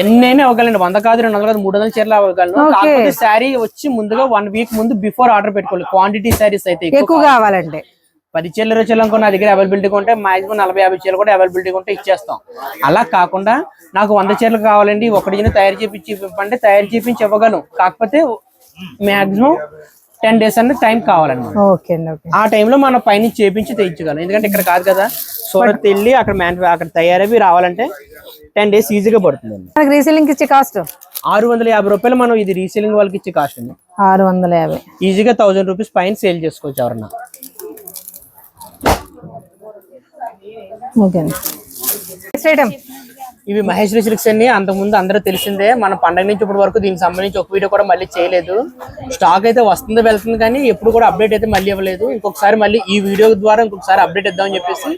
ఎన్నైనా ఇవ్వగలండి. 100 కాదు, 200 కాదు, 300 చీరలు ఇవ్వగలను. కాకపోతే శారీ వచ్చి ముందుగా 1 వీక్ ముందు బిఫోర్ ఆర్డర్ పెట్టుకోవాలి. క్వాంటిటీ శారీస్ అయితే ఎక్కువ కావాలంటే 10 చీరలు 20 చీరలు అనుకో నా దగ్గర అవైలబిలిటీ ఉంటే మాక్సిమం 40-50 చీరలు కూడా అవైలబిలిటీ ఉంటే ఇచ్చేస్తాం. అలా కాకుండా నాకు 100 చీరలు కావాలండి, ఒకటి తయారు చేపించి ఇవ్వండి, తయారు చేపించి ఇవ్వగలను. కాకపోతే మాక్సిమం 10 days అన్న టైం కావాలన్నమాట. ఆ టైంలో మనం పైనుంచి చేపించి తెచ్చుకోగలం. ఎందుకంటే ఇక్కడ కాదు కదా, సూరత్ వెళ్ళి అక్కడ తయారవి రావాలంటే 10 days ఈజీగా పడుతుంది. రీసెల్లింగ్ ఇచ్చే కాస్ట్ 650 రూపాయలు మనం ఇది రీసెల్లింగ్ వాళ్ళకి ఇచ్చే కాస్ట్ అండి. 650 ఈజీగా 1000 రూపీస్ పైన సేల్ చేసుకోవచ్చు ఎవరన్నా. ఇవి మహేశ్వరి సిల్క్స్ అండి. అంతకుముందు అందరూ తెలిసిందే. మన పండగ నుంచి ఇప్పటి వరకు దీనికి సంబంధించి ఒక వీడియో కూడా మళ్ళీ చేయలేదు. స్టాక్ అయితే వస్తుంది వెళ్తుంది కానీ ఎప్పుడు కూడా అప్డేట్ అయితే మళ్ళీ ఇవ్వలేదు. ఇంకొకసారి మళ్ళీ ఈ వీడియో ద్వారా ఇంకొకసారి అప్డేట్ ఇద్దామని చెప్పేసి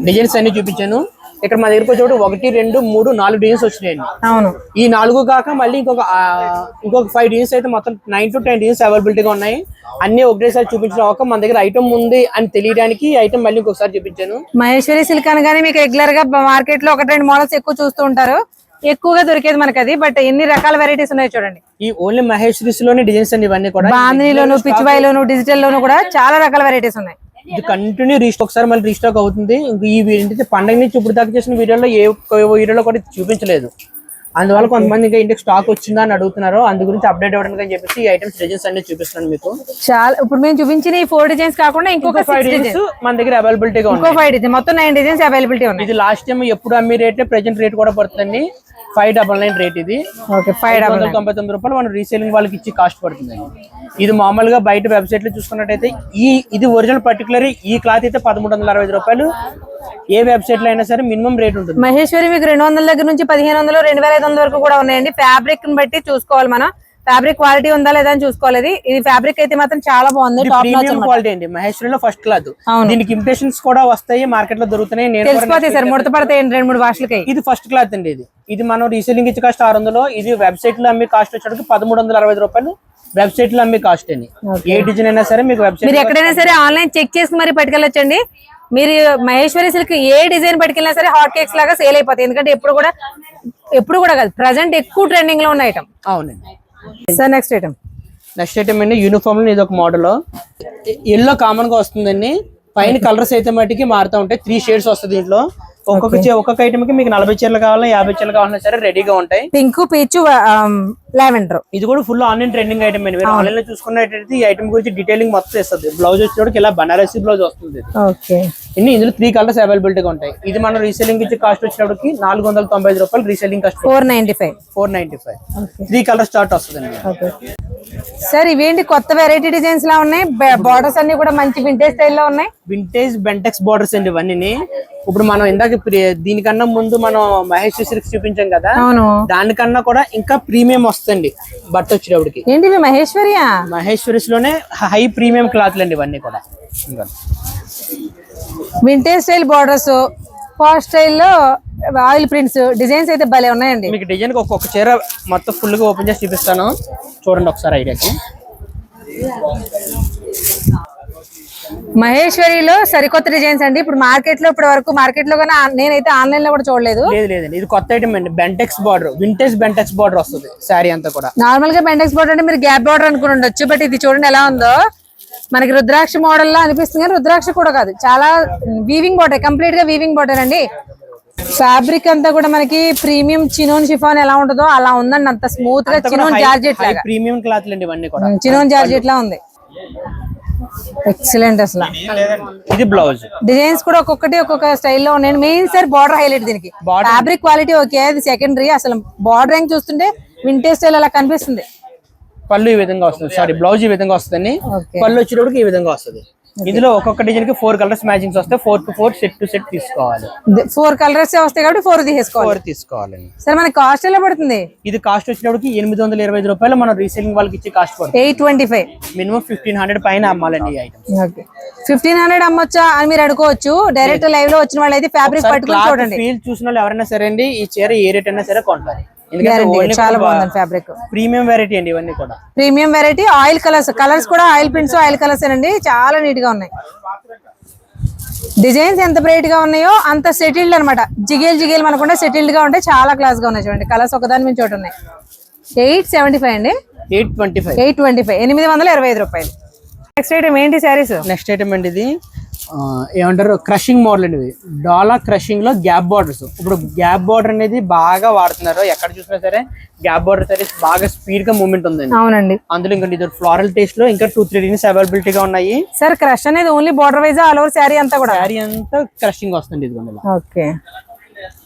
డిజైన్స్ అన్ని చూపించాను. ఇక్కడ మా దగ్గరకు వచ్చేప్పుడు 1, 2, 3, 4 డిజైన్స్ వచ్చినాయండి. అవును, ఈ 4 కాక మళ్ళీ ఇంకొక 5 డిజైన్స్ అయితే మొత్తం 9 to 10 డిజైన్స్ అవైలబిలిటీగా ఉన్నాయి. అన్ని ఒకటేసారి చూపించడం ఒక మన దగ్గర ఐటమ్ ఉంది అని తెలియడానికి ఐటమ్ మళ్ళీ ఇంకొకసారి చూపించాను. మహేశ్వరి సిల్క్ అనగానే మీకు రెగ్యులర్ గా మార్కెట్ లో 1-2 మోడల్స్ ఎక్కువ చూస్తూ ఉంటారు, ఎక్కువగా దొరికేది మనకి అది. బట్ ఎన్ని రకాల వెరైటీస్ ఉన్నాయో చూడండి. ఈ ఓన్లీ మహేశ్వరీస్ లోని డిజైన్స్ అండి. ఇవన్నీ కూడా బాంధనీలోను, పిచ్చిబాయిలోను, డిజిటల్ లోను కూడా చాలా రకాల వెరైటీస్ ఉన్నాయి. ఇది కంటిన్యూ ఒకసారి మళ్ళీ రీస్టాక్ అవుతుంది. ఈ ఏంటంటే పండుగ నుంచి ఇప్పుడు దాకా చేసిన వీడియోలో ఏ వీడియోలో కూడా చూపించలేదు. అందువల్ల కొంతమంది ఇంకా ఇంటికి స్టాక్ వచ్చిందా అని అడుగుతున్నారు. అందు గురించి అప్డేట్ అవ్వడానికి అని చెప్పేసి ఈ ఐటమ్స్ డిజైన్స్ అన్ని చూపిస్తున్నాను మీకు. చాలా ఇప్పుడు మేము చూపించిన ఈ 4 డిజైన్స్ కాకుండా ఇంకొక 5 డిజైన్స్ మన దగ్గర అవైలబిలిటీగా ఉంది. ఇంకో 5 డిజైన్స్, మొత్తం 9 డిజైన్స్ అవైలబిలిటీ ఉన్నాయి. ఇది లాస్ట్ టైం ఎప్పుడు అమ్మి రేట్ ప్రెజెంట్ రేట్ కూడా పడుతుంది. 599 రేట్ ఇది. 599 రూపాయలు మనం రీసేలింగ్ వాళ్ళకి ఇచ్చి కాస్ట్ పడుతుంది. ఇది మామూలుగా బయట వెబ్సైట్ లో చూసుకున్నట్టయితే ఇది ఒరిజినల్ పర్టికులర్ ఈ క్లాత్ అయితే 1365 రూపాయలు. ఏ వెబ్సైట్ లో అయినా సరే మినిమం రేట్ ఉంటుంది. మహేశ్వరి మీకు 200 దగ్గర నుంచి 1500, 2500 వరకు కూడా ఉన్నాయండి. ఫ్యాబ్రిక్ ని బట్టి చూసుకోవాలి మనం. ఫ్యాబ్రిక్ క్వాలిటీ ఉందా లేదా అని చూసుకోవాలి. ఇది ఫ్యాబ్రిక్ అయితే మాత్రం చాలా బాగుంది, టాప్ నాచ్ క్వాలిటీ అండి. మహేశ్వరిలో ఫస్ట్ క్లాత్. దీనికి ఇంప్రెషన్స్ కూడా వస్తాయి, మార్కెట్ లో దొరుకుతున్నాయి. తెలిసిపోతాయి సార్, ముడత పడతాయి 2-3 భాషలకి. ఇది ఫస్ట్ క్లాత్ అండి. ఇది మనం రీసేలింగ్ ఇచ్చే కాస్ట్ 600. ఇది వెబ్సైట్ లో అమ్మే కాస్ట్ వచ్చేటికి 1360 రూపాయలు. వెబ్సైట్ లో అమ్మే కాస్ట్ అండి. ఏ డిజైన్ అయినా సరే మీకు వెబ్సైట్ మీరు ఎక్కడైనా సరే ఆన్లైన్ చెక్ చేసి మరి పట్టుకెళ్ళొచ్చండి. మీరు మహేశ్వరి సిల్క్ ఏ డిజైన్ పట్టుకెళ్ళినా సరే హాట్ కేక్స్ లాగా సేల్ అయిపోతాయి. ఎందుకంటే ఎప్పుడు కూడా కాదు, ప్రజెంట్ ఎక్కువ ట్రెండింగ్ లో ఉన్న ఐటమ్. అవునండి సార్ నెక్స్ట్ ఐటమ్ అండి యూనిఫామ్ లో ఇది ఒక మోడల్. ఎల్లో కామన్ గా వస్తుందండి. పైన కలర్స్ అయితే మట్టికి మారుతూ ఉంటాయి. 3 షేడ్స్ వస్తుంది దీంట్లో. ఒక్కొక్క ఐటమ్ కి మీకు 40 చీరలు కావాలా, 50 చీరలు కావాలన్నా సరే రెడీగా ఉంటాయి. Pink, peach, lavender. ఇది కూడా ఫుల్ ఆన్లైన్ ట్రెండింగ్ ఐటమ్ అండి. మీరు ఆన్లైన్ లో చూసుకున్నట్టయితే ఈ ఐటమ్ గురించి డీటెయిలింగ్ మొత్తం ఇస్తుంది. బ్లౌజ్ వచ్చేటప్పుడు ఇలా బనారసి బ్లౌజ్ వస్తుంది. ఇందులో 3 కలర్స్ అవైలబిలిటీగా ఉంటాయి. ఇది మనం రీసెల్లింగ్ ఇచ్చే కాస్ట్ వచ్చేటప్పటికి 495 రూపాయలు. Reselling cost 495. 3 కలర్ స్టార్ట్ వస్తుంది. సార్ ఇవేంటి కొత్త వెరైటీ డిజైన్స్ లా ఉన్నాయి. బార్డర్స్ అన్ని కూడా మంచి వింటేజ్ స్టైల్ లో ఉన్నాయి. వింటేజ్ బెంటెక్స్ బార్డర్స్ అండి ఇవన్నీ. ఇప్పుడు మనం ఇందాక దీనికన్నా ముందు మనం మహేశ్వరి సిల్క్స్ చూపించాం కదా, దానికన్నా కూడా ఇంకా ప్రీమియం వస్తుంది. వస్తుంది బట్ట వచ్చేటప్పటికి. ఏంటి ఇవి మహేశ్వరియా? మహేశ్వరీస్ లోనే హై ప్రీమియం క్లాత్లు అండి ఇవన్నీ కూడా. వింటేజ్ స్టైల్ బార్డర్స్, ఫాస్ట్ స్టైల్లో ఆయిల్ ప్రింట్స్, డిజైన్స్ అయితే భలే ఉన్నాయండి. మీకు డిజైన్ ఒక్కొక్క చీర మొత్తం ఫుల్ గా ఓపెన్ చేసి చూపిస్తాను, చూడండి ఒకసారి ఐడియాకి. మహేశ్వరిలో సరికొత్త డిజైన్స్ అండి. ఇప్పుడు మార్కెట్ లో కానీ నేనైతే ఆన్లైన్ లో కూడా చూడలేదు. లేదండి, ఇది కొత్త ఐటమ్ అండి. Bentex border, vintage Bentex border వస్తుంది శారీ అంతా కూడా. నార్మల్ గా బెంటెక్స్ బార్డర్ అంటే మీరు గ్యాప్ బార్డర్ అనుకుని ఉండొచ్చు, బట్ ఇది చూడండి ఎలా ఉందో. మనకి రుద్రాక్ష మోడల్ లా అనిపిస్తుంది కానీ రుద్రాక్ష కూడా కాదు, చాలా వీవింగ్ బార్డర్, కంప్లీట్ గా వీవింగ్ బార్డర్ అండి. ఫ్యాబ్రిక్ అంతా కూడా మనకి ప్రీమియం చినోన్ షిఫాన్ ఎలా ఉంటుందో అలా ఉందండి. అంత స్మూత్ గా చినోన్ జార్జెట్ లాగా ప్రీమియం క్లాత్లు అండి ఇవన్నీ కూడా. చినోన్ జార్జెట్ లా ఉంది, ఎక్సలెంట్ అసలు. ఇది బ్లౌజ్ డిజైన్స్ కూడా ఒక్కొక్కటి ఒక్కొక్క స్టైల్లో ఉన్నాయండి. మెయిన్ సార్ బార్డర్ హైలైట్ దీనికి. ఫ్యాబ్రిక్ క్వాలిటీ ఓకే, అది సెకండరీ. అసలు బార్డరింగ్ చూస్తుంటే వింటేజ్ స్టైల్ అలా కనిపిస్తుంది. పళ్ళు ఈ విధంగా వస్తుంది, సారీ బ్లౌజ్ ఈ విధంగా వస్తుంది. పళ్ళు వచ్చేటప్పటికి ఈ విధంగా వస్తుంది. ఇందులో ఒక్కొక్క డిజైన్ కి 4 కలర్స్ మ్యాచింగ్స్ వస్తాయి. 4 to 4 సెట్ టు సెట్ తీసుకోవాలి. 4 కలర్స్ వస్తాయి కాబట్టి 4 తీసుకోవాలి. సార్ మనకి కాస్ట్ ఎలా పడుతుంది? ఇది కాస్ట్ వచ్చేటప్పటికి 825 రూపాయలు. మనం రీసేలింగ్ వాళ్ళకి ఇచ్చే కాస్ట్ పడుతుంది 825. మినిమం 1500 పైన అమ్మాలండి ఈ ఐటమ్స్. 1500 అమ్మొచ్చా అని మీరు అడుకోవచ్చు. డైరెక్ట్ లైవ్ లో వచ్చిన వాళ్ళు అయితే ఫ్యాబ్రిక్ పట్టుకుని చూడండి. ఫీల్ చూసిన వాళ్ళు ఎవరైనా సరే అండి, ఈ చీర ఏ రేట్ అయినా సరే కొంటారు. చాలా బాగుంది ఫ్యాబ్రిక్. ప్రీమియం వెరైటీ అండి ఇవన్నీ కూడా. ప్రీమియం వెరైటీ, ఆయిల్ కలర్స్ కూడా ఆయిల్ ప్రింట్స్, ఆయిల్ కలర్స్ అండి. చాలా నీట్ గా ఉన్నాయి. డిజైన్స్ ఎంత బ్రైట్ గా ఉన్నాయో అంత సెటిల్డ్ అనమాట. జిగేల్ మనకుండా సెటిల్డ్ గా ఉంటాయి. చాలా క్లాస్ గా ఉన్నాయి చూడండి. కలర్స్ ఒకదాని మీద చోటు ఉన్నాయి. 875 అండి. 825 825 రూపాయలు. నెక్స్ట్ ఐటమ్ ఏంటి శారీస్? నెక్స్ట్ ఐటమ్ అండి ఇది ఏమంటారు, క్రషింగ్ మోడల్ అండి. ఇది డాలా క్రషింగ్ లో గ్యాప్ బార్డర్స్. ఇప్పుడు గ్యాప్ బార్డర్ అనేది బాగా వాడుతున్నారు. ఎక్కడ చూసినా సరే గ్యాప్ బార్డర్ సారీస్ బాగా స్పీడ్ గా మూవ్మెంట్ ఉందండి. అవునండి. అందులో ఇంకా ఇది ఫ్లోరల్ టేస్ట్ లో ఇంకా 2-3 డిజైన్స్ అవైలబిలిటీ గా ఉన్నాయి. సార్ క్రష్ అనేది only border wise all over sari అంతా కూడా? శారీ అంతా క్రషింగ్ వస్తుంది. ఇది ఓకే.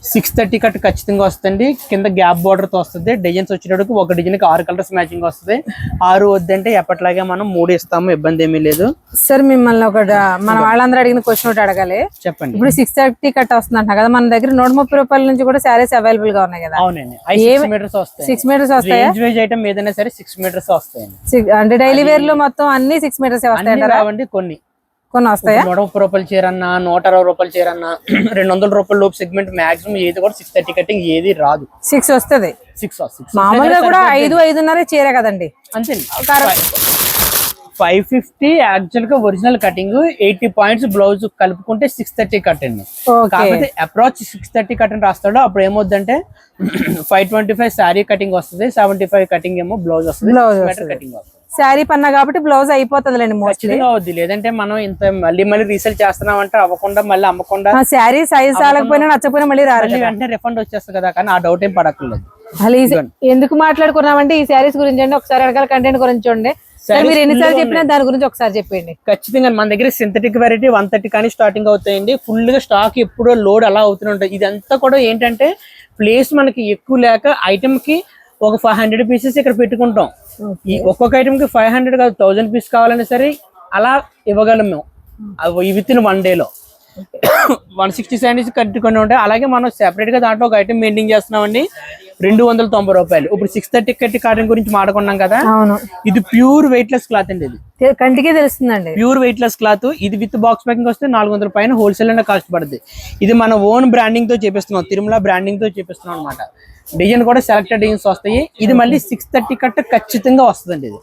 630 కట్ ఖచ్చితంగా వస్తుంది. కింద గ్యాప్ బార్డర్ తో వస్తుంది. డిజైన్స్ వచ్చేటప్పుడు ఒక డిజైన్ కి 6 కలర్స్ మ్యాచింగ్ వస్తుంది. 6 వద్దంటే ఎప్పటిలాగే మనం 3 ఇస్తాము, ఇబ్బంది ఏమీ లేదు. సార్ మిమ్మల్ని మన వాళ్ళందరూ అడిగిన క్వశ్చన్ ఒకటి అడగాలి. చెప్పండి. ఇప్పుడు 630 కట్ వస్తుంది అంటున్నా కదా, మన దగ్గర 130 రూపాయల నుంచి కూడా శారీస్ అవైలబుల్ గా ఉన్నాయి కదా? అవునండి. 6 మీటర్స్ వస్తాయి. 6 మీటర్స్ వస్తాయి. రేంజ్ వైజ్ ఐటమ్ ఏదైనా సరే 6 మీటర్స్ వస్తాయి. అంటే డైలీ వేర్ లో మొత్తం అన్ని 6 మీటర్స్ వస్తాయి. కొన్ని వస్తాయా? 130 రూపాయలు చీరన్నా, 160 రూపాయలు చీరన్నా, 200 రూపాయల లోపు సెగ్మెంట్ మాక్సిమం ఏది కూడా 630 కటింగ్ ఏది రాదు. 6 వస్తుంది. 6 మామూలుగా కూడా 5-5.5 చీర కదండి. అంతే. 550 యాక్చువల్ గా ఒరిజినల్ కటింగ్, 80 పాయింట్స్ బ్లౌజ్ కలుపుకుంటే 630 కట్ అండి. కాకపోతే అప్రాచ్ 630 కట్ అని రాస్తాడు. అప్పుడు ఏమవుద్దంటే 525 శారీ కటింగ్ వస్తుంది, 75 కటింగ్ ఏమో బ్లౌజ్ వస్తుంది, కటింగ్ వస్తుంది. శారీ పన్నా కాబట్టి బ్లౌజ్ అయిపోతుంది లేండి మోస్ట్లీ. అవుద్ది. లేదంటే మనం ఇంత మళ్ళీ రీసేల్ చేస్తున్నాం అంటే అవ్వకుండా మళ్ళీ అమ్మకుండా శారీ సైజ్ చాలకపోయినా నచ్చకపోయినా మళ్ళీ రాదు, వెంటనే రిఫండ్ వచ్చేస్తుంది కదా. కానీ ఆ డౌట్ ఏం పడక్కర్లేదు. ఎందుకు మాట్లాడుకున్నామంటే ఈ శారీస్ గురించి అండి. ఒకసారి అడగాల కంటెంట్ గురించి చూడండి. మీరు ఎన్నిసార్లు చెప్పినా దాని గురించి ఒకసారి చెప్పండి. ఖచ్చితంగా మన దగ్గర సింథటిక్ వెరైటీ 130 కానీ స్టార్టింగ్ అవుతాయండి. ఫుల్ గా స్టాక్ ఎప్పుడో లోడ్ అలా అవుతూనే ఉంటాయి. ఇదంతా కూడా ఏంటంటే ప్లేస్ మనకి ఎక్కువ లేక ఐటమ్ కి ఒక 500 పీసెస్ ఇక్కడ పెట్టుకుంటాం. ఒక్కొక్క ఐటమ్ కి 500 కాదు 1000 పీస్ కావాలన్నా సరే అలా ఇవ్వగలం మేము విత్ ఇన్ 1 డేలో. 160 శాండీస్ కట్టుకొని ఉంటాయి. అలాగే మనం సెపరేట్ గా దాంట్లో ఒక ఐటమ్ మెయింటైన్ చేస్తున్నామండి, 290 రూపాయలు. ఇప్పుడు 630 కట్టి కాటన్ గురించి మాట్లాడుకున్నాం కదా. ఇది ప్యూర్ వెయిట్ లెస్ క్లాత్ అండి. ఇది కంటికే తెలుస్తుందండి. Pure wait less cloth. ఇది విత్ బాక్స్ ప్యాకింగ్ వస్తే 400 పైన హోల్సేల్ అనే కాస్ట్ పడుతుంది. ఇది మన ఓన్ బ్రాండింగ్ తో చేపిస్తున్నాం, తిరుమల బ్రాండింగ్ తో చేపిస్తున్నాం అనమాట. డిజైన్ కూడా సెలెక్టెడ్ డిజైన్స్ వస్తాయి. ఇది మళ్ళీ 630 కట్ ఖచ్చితంగా వస్తుందండి. ఇది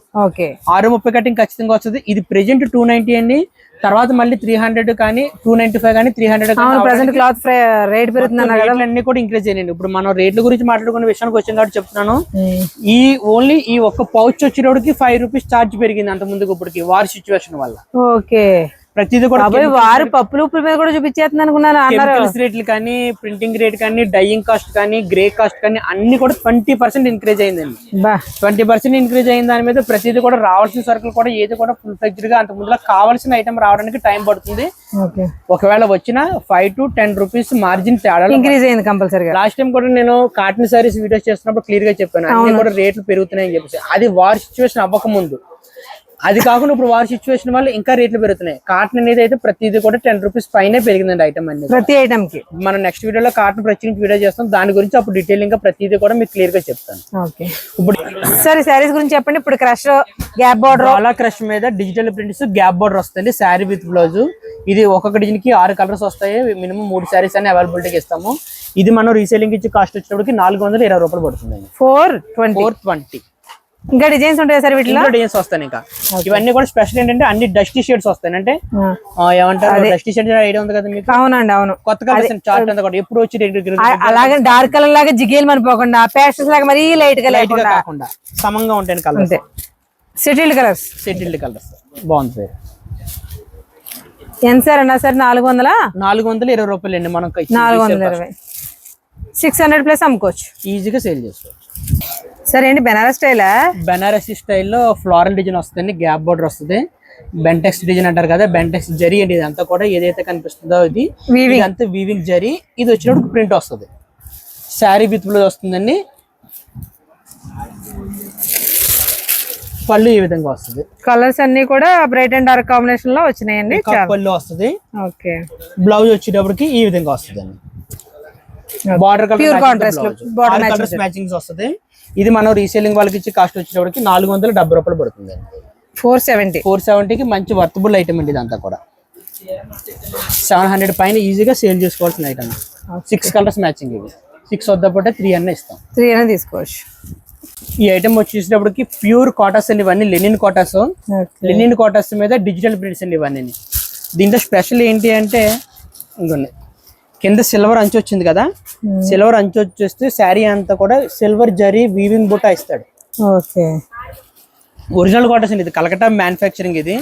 630 కటింగ్ ఖచ్చితంగా వస్తుంది. ఇది ప్రెజెంట్ 290 అండి. తర్వాత మళ్ళీ 300 కానీ 295 కానీ 300 క్లాత్ రేట్ పెరుగుతుంది. అన్ని కూడా ఇంక్రీజ్ అయ్యండి. ఇప్పుడు మనం రేట్ల గురించి మాట్లాడుకునే విషయానికి వచ్చాం కాబట్టి చెప్తున్నాను. ఈ ఓన్లీ ఈ ఒక్క పౌచ్ వచ్చేటోడికి 5 రూపీస్ ఛార్జ్ పెరిగింది అంత ముందుకు ఇప్పటికి వార్ సిచ్యువేషన్ వల్ల. ప్రతిదీ కూడా వారు పప్పులు ఉప్పుల మీద కూడా చూపించేస్తుంది అనుకున్నాను. రేట్లు కానీ, ప్రింటింగ్ రేట్ కానీ, డైయింగ్ కాస్ట్ కానీ, గ్రే కాస్ట్ కానీ అన్ని కూడా 20% ఇంక్రీజ్ అయిందండి. 20% ఇంక్రీజ్ అయిన దాని మీద ప్రతిదీ కూడా రావాల్సిన సరుకులు కూడా ఏది కూడా ఫుల్ ఫ్లెడ్జ్డ్ గా అంత ముందులో కావాల్సిన ఐటమ్ రావడానికి టైం పడుతుంది. ఒకవేళ వచ్చిన 5 to 10 రూపీస్ మార్జిన్ తేడా ఇంక్రీజ్ అయింది కంపల్సరీగా. లాస్ట్ టైం కూడా నేను కాటన్ సారీస్ వీడియోస్ చేస్తున్నప్పుడు క్లియర్ గా చెప్పాను అన్ని కూడా రేట్లు పెరుగుతున్నాయని చెప్పేసి. అది వార్ సిచ్యువేషన్ అవ్వక ముందు అది కాకుండా ఇప్పుడు వారి సిచ్యువేషన్ వల్ల ఇంకా రేట్లు పెరుగుతున్నాయి. కాటన్ అనేది అయితే ప్రతిదీ కూడా 10 రూపీస్ పైనే పెరిగిందండి ఐటమ్ అనేది. ప్రతి ఐటమ్ కి మనం నెక్స్ట్ వీడియోలో కాటన్ ప్రత్యేకించి వీడియో చేస్తాం. దాని గురించి అప్పుడు డీటెయిలింగ్ గా ప్రతిదీ కూడా మీకు క్లియర్ గా చెప్తాను. ఓకే ఇప్పుడు సరే శారీస్ గురించి చెప్పండి. ఇప్పుడు క్రష్ గ్యాప్ బార్డర్ అలా క్రష్ మీద డిజిటల్ ప్రింట్స్ గ్యాప్ బార్డర్ వస్తుంది. Sari with blouse. ఇది ఒక్కొక్క డిజైన్ కి 6 కలర్స్ వస్తాయి. మినిమం 3 శారీస్ అని అవైలబిలిటీకి ఇస్తాము. ఇది మనం రీసేలింగ్ ఇచ్చి కాస్ట్ వచ్చేటప్పటికి 420 రూపాయలు పడుతుంది. 420. ఇంకా డిజైన్స్ ఉంటాయి సార్ వీటిలో? డిజైన్స్ వస్తాయి. ఇంకా ఇవన్నీ కూడా స్పెషల్ ఏంటంటే అన్ని డస్టీ షేడ్స్ వస్తాయి. అంటే ఏమంటారు, డస్టీ షేడ్ ఐడియా ఉంది కదా మీకు? అవునండి, అవును. కొత్తగా చార్ట్ అంతా కూడా ఎప్పుడు వచ్చి అలాగే డార్క్ కలర్ లాగా జిగేలు మనిపోకుండా, పేస్టల్స్ లాగా మరీ లైట్ గా కాకుండా సమంగా ఉంటాయి కలర్స్. Settled colours. బాగుంది. ఎంత సార్ అన్నా సార్? 420 రూపాయలు అండి. మనం 420, 600 ప్లస్ అమ్ముకోవచ్చు, ఈజీగా సేల్ చేసుకోవచ్చు. సరే అండి. బెనారస్ స్టైలా? బెనారసీ స్టైల్లో ఫ్లోరల్ డిజైన్ వస్తుంది. గ్యాప్ బోర్డర్ వస్తుంది. బెంటెక్స్ డిజైన్ అంటారు కదా, బెంటెక్స్ జరీ అండి. ఇదంతా కూడా ఏదైతే కనిపిస్తుందో ఇది అంతా వీవింగ్ జరీ. ఇది వచ్చినప్పుడు ప్రింట్ వస్తుంది. శారీ విత్ బ్లౌజ్ వస్తుందండి. పళ్ళు ఈ విధంగా వస్తుంది. కలర్స్ అన్ని కూడా బ్రైట్ అండ్ డార్క్ కాంబినేషన్ లో వచ్చినాయండి. పళ్ళు వస్తుంది. ఓకే. బ్లౌజ్ వచ్చేటప్పటికి ఈ విధంగా వస్తుంది. బార్డర్ కలర్స్ మ్యాచింగ్ వస్తుంది. ఇది మనం రీసేలింగ్ వాళ్ళకి ఇచ్చి కాస్ట్ వచ్చేటప్పటికి 470 రూపాయలు పడుతుంది. 470 మంచి వర్తబుల్ ఐటమ్ అండి. ఇదంతా కూడా 700 పైన ఈజీగా సేల్ చేసుకోవాల్సిన ఐటమ్. 6 colours matching. ఇవి 6 వద్దపోతే 3 అన్న ఇస్తాం. 3 అన్న తీసుకోవచ్చు. ఈ ఐటమ్ వచ్చేటప్పటికి ప్యూర్ కాటన్స్ అండి. ఇవన్నీ లెనిన్ కాటన్స్. లెనిన్ కాటన్స్ మీద డిజిటల్ ప్రింట్స్ అండి ఇవన్నీ. దీంట్లో స్పెషల్ ఏంటి అంటే ఇంకొన్ని కింద సిల్వర్ అంచు వచ్చింది కదా, సిల్వర్ అంచు వచ్చేస్తే శారీ అంతా కూడా సిల్వర్ జరీ వీవింగ్ బుట్ట ఇస్తాడు. ఓకే. ఒరిజినల్ కాటన్స్ అండి. ఇది కలకట్టా మ్యానుఫ్యాక్చరింగ్. ఇది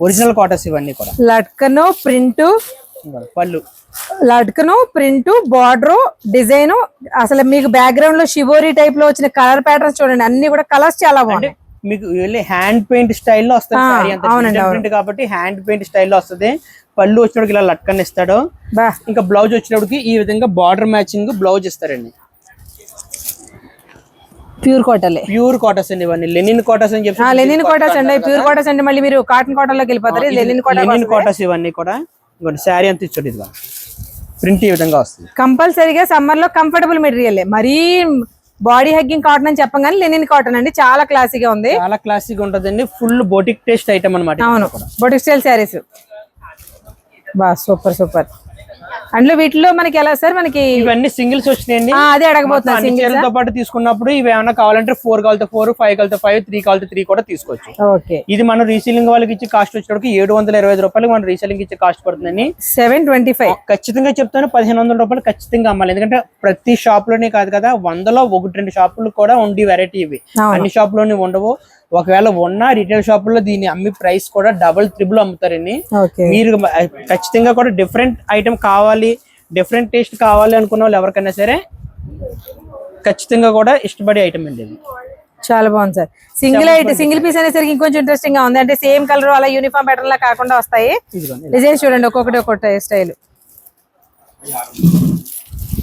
ఒరిజినల్ కాటన్స్ ఇవన్నీ కూడా. లట్కను ప్రింట్, పళ్ళు లట్కను ప్రింట్, బార్డర్ డిజైన్. అసలు మీకు బ్యాక్గ్రౌండ్ లో షివోరీ టైప్ లో వచ్చిన కలర్ ప్యాటర్న్స్ చూడండి. అన్ని కూడా కలర్స్ చాలా బాగున్నాయి. మీకు హ్యాండ్ పెయింట్ స్టైల్లో వస్తుంది కాబట్టి హ్యాండ్ పెయింట్ స్టైల్లో వస్తుంది. పళ్ళు వచ్చినప్పుడు ఇలా లట్కన్ ఇస్తాడు. ఇంకా బ్లౌజ్ వచ్చినప్పటికి ఈ విధంగా బార్డర్ మ్యాచింగ్ బ్లౌజ్ ఇస్తారండి. Pure cotton. ప్యూర్ కాటన్స్ అండి ఇవన్నీ. లెనిన్ కాటన్స్ అని చెప్పి లెనిన్ కాటన్స్ అండి. ప్యూర్ కాటన్స్ అంటే మళ్ళీ మీరు కాటన్ కాటన్ లోకి వెళ్ళిపోతారు. లెనిన్ కాటన్స్ ఇవన్నీ కూడా. శారీ అంత ఇచ్చాడు. ఇది ప్రింట్ ఈ విధంగా వస్తుంది. కంపల్సరీగా సమ్మర్ లో కంఫర్టబుల్ మెటీరియల్. మరీ బాడీ హగ్గింగ్ కాటన్ అని చెప్పగానే లెనిన్ కాటన్ అండి. చాలా క్లాసీగా ఉంది. చాలా క్లాసీగా ఉంటదండి. ఫుల్ బోటిక్ టేస్ట్ ఐటమ్ అనమాట. అవును, బోటిక్ స్టైల్ శారీస్. బా సూపర్ సూపర్. అందులో వీటిలో మనకి ఎలా సార్? మనకి ఇవన్నీ సింగిల్స్ వచ్చినాయండి. అదే అడగబోతున్నా. సింగిల్స్ తో పాటు తీసుకున్నప్పుడు ఇవి ఏమైనా కావాలంటే 4 కావాలంటే 4, 5 కావాలంటే 5, 3 కావాలంటే 3 కూడా తీసుకోవచ్చు. ఓకే. ఇది మనం రీసేలింగ్ వాళ్ళకి ఇచ్చి కాస్ట్ వచ్చేటప్పుడు 725 రూపాయలు మనం రీసేలింగ్ ఇచ్చే కాస్ట్ పడుతుందండి. 725. ఖచ్చితంగా చెప్తాను, 1500 రూపాయలు ఖచ్చితంగా అమ్మాలి. ఎందుకంటే ప్రతి షాప్ లోనే కాదు కదా, 100లో 1-2 షాపులు కూడా ఉండి వెరైటీ ఇవి. అన్ని షాప్ లోనే ఉండవు. ఒకవేళ ఉన్న రిటైల్ షాపుల్లో దీన్ని అమ్మి ప్రైస్ కూడా డబుల్ ట్రిపుల్ అమ్ముతారండి. మీరు ఖచ్చితంగా కూడా డిఫరెంట్ ఐటమ్ కావాలి, డిఫరెంట్ టేస్ట్ కావాలి అనుకున్న వాళ్ళు ఎవరికైనా సరే ఖచ్చితంగా కూడా ఇష్టపడే ఐటమ్ అండి ఇది. చాలా బాగుంది సార్. సింగిల్ పీస్ అనేసరికి ఇంకొంచెం ఇంట్రెస్టింగ్ గా ఉంది. అంటే సేమ్ కలర్ అలా యూనిఫామ్ ప్యాటర్న్ లా కాకుండా వస్తాయి. డిజైన్స్ చూడండి, ఒక్కొక్కటి స్టైల్.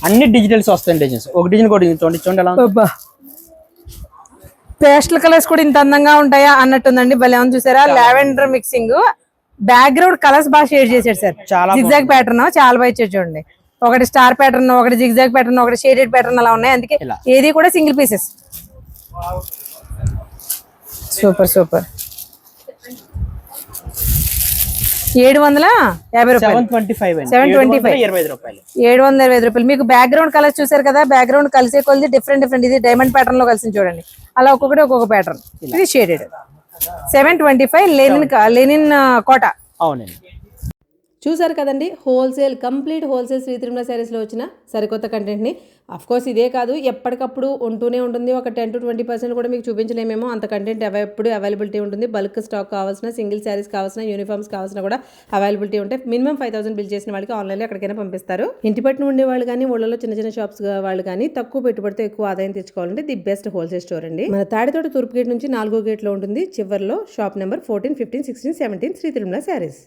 అన్ని డిజిటల్స్ వస్తాయి. డిజైన్స్ ఒక డిజైన్ కూడా చూడండి ఎలా ఉంది. పేస్టల్ కలర్స్ కూడా ఇంత అందంగా ఉంటాయా అన్నట్టుందండి. భలే ఉంది చూసారా? Lavender mixing. బ్యాక్గ్రౌండ్ కలర్స్ బాగా షేడ్ చేశాడు సార్. జిగ్జాగ్ ప్యాటర్న్ చాలా బాగా ఇచ్చాడు చూడండి. ఒకటి స్టార్ ప్యాటర్న్, ఒకటి జిగ్జాగ్ ప్యాటర్న్, ఒకటి షేడెడ్ ప్యాటర్న్ అలా ఉన్నాయి. అందుకే ఏది కూడా సింగిల్ పీసెస్. Super super. 750 రూపాయలు. 725 రూపాయలు. 725 రూపాయలు. మీకు బ్యాక్గ్రౌండ్ కలర్స్ చూసారు కదా, బ్యాక్గ్రౌండ్ కలిసే కొలిది డిఫరెంట్. ఇది డైమండ్ ప్యాటర్న్ లో కలిసి చూడండి. అలా ఒక్కొక్క ప్యాటర్న్. ఇది షేడెడ్. 725. లెనిన్ కోట. అవునండి. చూసారు కదండి, కంప్లీట్ హోల్సేల్ శ్రీ తిరుమల శారీస్లో వచ్చిన సరికొత్త కంటెంట్ని. అఫ్కోర్స్ ఇదే కాదు, ఎప్పటికప్పుడు ఉంటూనే ఉంటుంది. ఒక 10 to 20% కూడా మీకు చూపించలేమేమో, అంత కంటెంట్ ఎప్పుడు అవైలబిలిటీ ఉంటుంది. బల్క్ స్టాక్ కావాల్సిన, సింగిల్ శారీస్ కావాల్సిన, యూనిఫామ్స్ కావాల్సిన కూడా అవైలబిలిటీ ఉంటాయి. మినిమం 5000 బిల్ చేసిన వాళ్ళకి ఆన్లైన్లో ఎక్కడికైనా పంపిస్తారు. ఇంటి పట్టున ఉండే వాళ్ళు కానీ, ఊళ్ళలో చిన్న షాప్స్ వాళ్ళు కానీ తక్కువ పెట్టుబడితో ఎక్కువ ఆదాయం తెచ్చుకోవాలంటే ది బెస్ట్ హోల్సేల్ స్టోర్ అండి. మన తాడితోట తూర్పు గేట్ నుంచి 4వ గేట్లో ఉంటుంది. చివరిలో షాప్ నెంబర్ 14, 15, 16, 17 శ్రీ తిరుమల శారీస్.